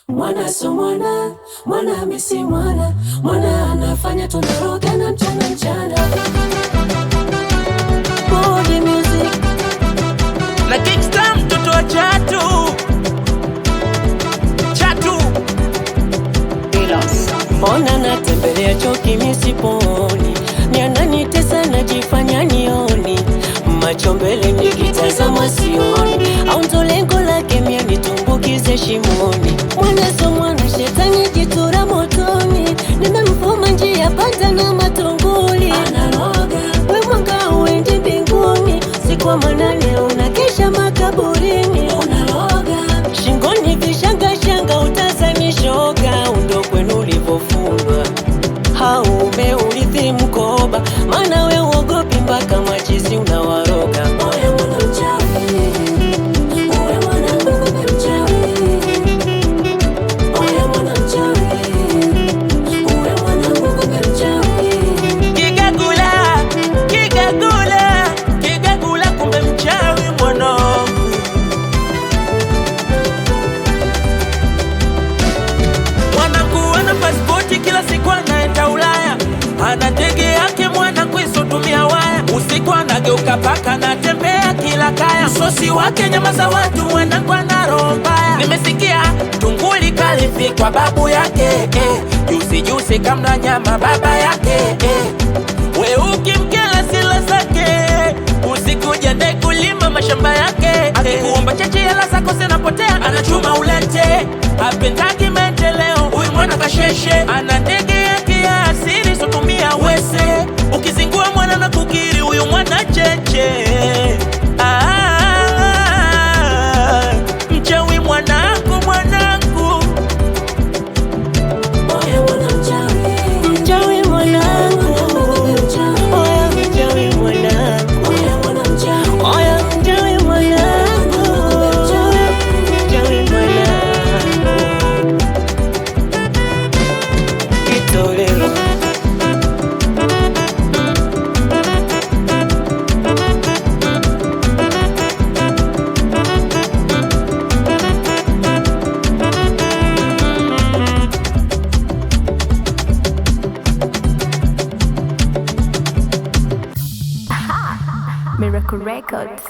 Mwana so mwana, mwana misi mwana, mwana anafanya tunaroga na mchana mchana. Body music na Kingstar mtoto wa Chatu mbona natembelea choki misiponi, ni ananitesa najifanya nioni, macho mbele nikitazama sioni, au ndo lengo lake mia nitumbukize shimoni. Mwana so mwana shetani jitura motoni, nimemfuma njia pata na matunguli, analoga we mwanga uendi mbinguni, siku wa manane unakesha makaburini, unaloga shingoni vishanga shanga utazani shoga, undo kwenu ulivofundwa haume ulithi mkoba, mana we uogopi mpaka machizi unawaroga. Oya mwana mchawi, oya mwana ngume mchawi, oya mwana mchawi, oya mwana ngume mchawi. Kigagula, kigagula, kigagula kumbe mchawi mwanangu. Mwanangu ana pasipoti kila siku anaenda Ulaya, ana ndege yake mwanangu isotumia waya, usiku anageuka paka natembea kila kaya, sosi wake nyama za watu mwanangu ana roho mbaya. Nimesikia tunguli kalifikwa babu yake juzi juzi kamna nyama baba yake we ukimkela sila zake, usiku jende kulima mashamba yake, akikuomba cheche hela zako zinapotea, anachuma ulete, hapendagi maendeleo huyu mwana kasheshe, ana ndege yake ya asili sotumia wese, ukizingua mwana na kukiri huyu mwana cheche. Mchawi mwanangu mwanangu, Oya mwana mchawi, mchawi mwanangu, oya mchawi mwanangu, oya mwana mchawi, oya mchawi mwanangu, mchawi mwanangu, kitolero. Miracle Records.